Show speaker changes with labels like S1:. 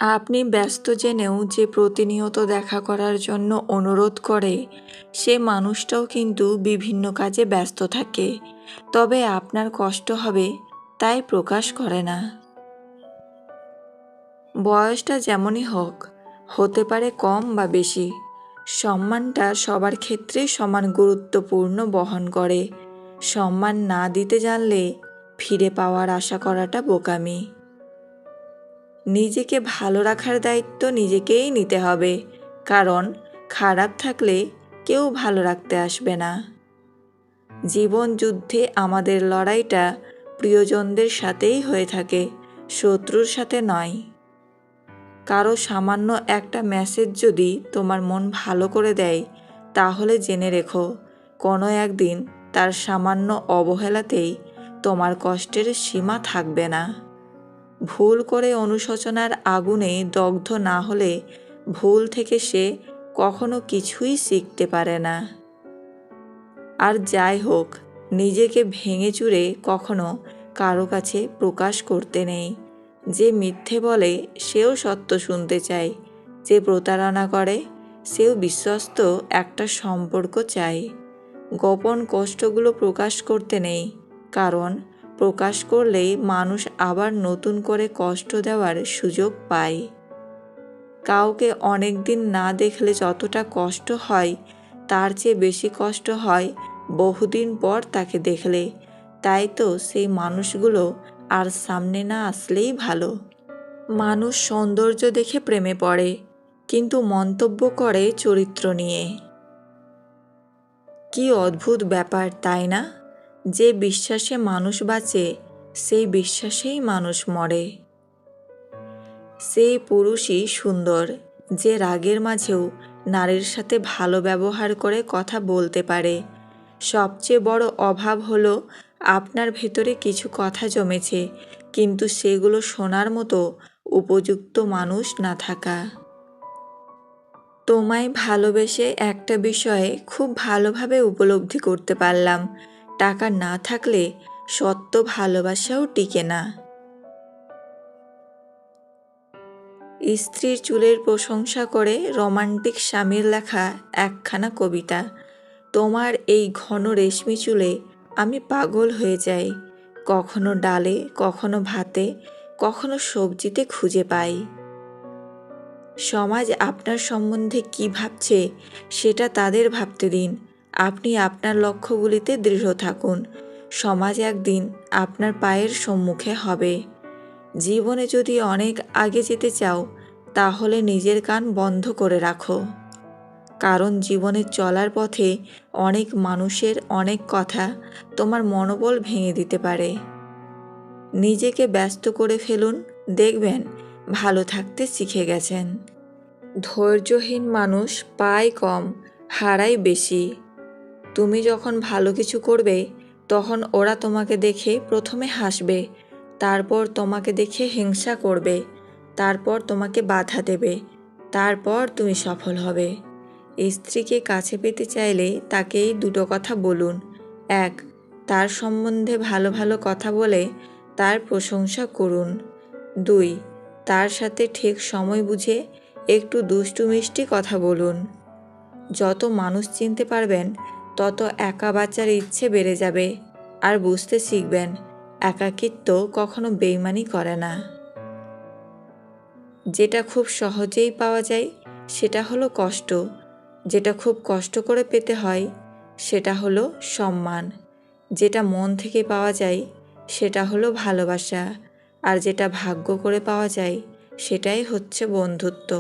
S1: আপনি ব্যস্ত জেনেও যে প্রতিনিয়ত দেখা করার জন্য অনুরোধ করে, সে মানুষটাও কিন্তু বিভিন্ন কাজে ব্যস্ত থাকে। তবে আপনার কষ্ট হবে, তাই প্রকাশ করে না। বয়সটা যেমনই হোক, হতে পারে কম বা বেশি, সম্মানটা সবার ক্ষেত্রেই সমান গুরুত্বপূর্ণ বহন করে। সম্মান না দিতে জানলে ফিরে পাওয়ার আশা করাটা বোকামি। নিজেকে ভালো রাখার দায়িত্ব নিজেকেই নিতে হবে, কারণ খারাপ থাকলে কেউ ভালো রাখতে আসবে না। জীবন যুদ্ধে আমাদের লড়াইটা প্রিয়জনদের সাথেই হয়ে থাকে, শত্রুর সাথে নয়। কারো সামান্য একটা মেসেজ যদি তোমার মন ভালো করে দেয়, তাহলে জেনে রেখো কোনো একদিন তার সামান্য অবহেলাতেই তোমার কষ্টের সীমা থাকবে না। ভুল করে অনুশোচনার আগুনে দগ্ধ না হলে ভুল থেকে সে কখনো কিছুই শিখতে পারে না। আর যাই হোক, নিজেকে ভেঙে চুরে কখনো কারো কাছে প্রকাশ করতে নেই। যে মিথ্যে বলে সেও সত্য শুনতে চায়, যে প্রতারণা করে সেও বিশ্বস্ত একটা সম্পর্ক চায়। গোপন কষ্টগুলো প্রকাশ করতে নেই, কারণ প্রকাশ করলেই মানুষ আবার নতুন করে কষ্ট দেওয়ার সুযোগ পায়। কাউকে অনেক দিন না দেখলে যতটা কষ্ট হয়, তার চেয়ে বেশি কষ্ট হয় বহুদিন পর তাকে দেখলে। তাই তো সেই মানুষগুলো আর সামনে না আসলেই ভালো। মানুষ সৌন্দর্য দেখে প্রেমে পড়ে, কিন্তু মন্তব্য করে চরিত্র নিয়ে। কি অদ্ভুত ব্যাপার, তাই না? যে বিশ্বাসে মানুষ বাঁচে, সেই বিশ্বাসেই মানুষ মরে। সেই পুরুষই সুন্দর যে রাগের মাঝেও নারীর সাথে ভালো ব্যবহার করে কথা বলতে পারে। সবচেয়ে বড় অভাব হলো আপনার ভেতরে কিছু কথা জমেছে, কিন্তু সেগুলো শোনার মতো উপযুক্ত মানুষ না থাকা। তোমায় ভালোবেসে একটা বিষয়ে খুব ভালোভাবে উপলব্ধি করতে পারলাম, টাকা না থাকলে সত্য ভালোবাসাও টিকে না। স্ত্রীর চুলের প্রশংসা করে রোমান্টিক স্বামীর লেখা একখানা কবিতা। তোমার এই ঘন রেশমি চুলে আমি পাগল হয়ে যাই। কখনো ডালে, কখনো ভাতে, কখনো সবজিতে খুঁজে পাই। সমাজ আপনার সম্বন্ধে কি ভাবছে সেটা তাদের ভাবতে দিন। আপনি আপনার লক্ষ্যগুলিতে দৃঢ় থাকুন। সমাজ একদিন আপনার পায়ের সম্মুখে হবে। জীবনে যদি অনেক আগে যেতে চাও, তাহলে নিজের কান বন্ধ করে রাখো, কারণ জীবনে চলার পথে অনেক মানুষের অনেক কথা তোমার মনোবল ভেঙে দিতে পারে। নিজেকে ব্যস্ত করে ফেলুন, দেখবেন ভালো থাকতে শিখে গেছেন। ধৈর্যহীন মানুষ পায় কম, হারায় বেশি। তুমি যখন ভালো কিছু করবে, তখন ওরা তোমাকে দেখে প্রথমে হাসবে, তারপর তোমাকে দেখে হিংসা করবে, তারপর তোমাকে বাধা দেবে, তারপর তুমি সফল হবে। স্ত্রীকে কাছে পেতে চাইলে তাকেই দুটো কথা বলুন। 1. তার সম্বন্ধে ভালো ভালো কথা বলে তার প্রশংসা করুন। 2. তার সাথে ঠিক সময় বুঝে একটু দুষ্টু মিষ্টি কথা বলুন। যত মানুষ চিনতে পারবেন, তত একা বাঁচার ইচ্ছে বেড়ে যাবে, আর বুঝতে শিখবেন একাকিত্ব কখনো বেইমানি করে না। যেটা খুব সহজেই পাওয়া যায় সেটা হলো কষ্ট, যেটা খুব কষ্ট করে পেতে হয় সেটা হলো সম্মান, যেটা মন থেকে পাওয়া যায় সেটা হলো ভালোবাসা, আর যেটা ভাগ্য করে পাওয়া যায় সেটাই হচ্ছে বন্ধুত্ব।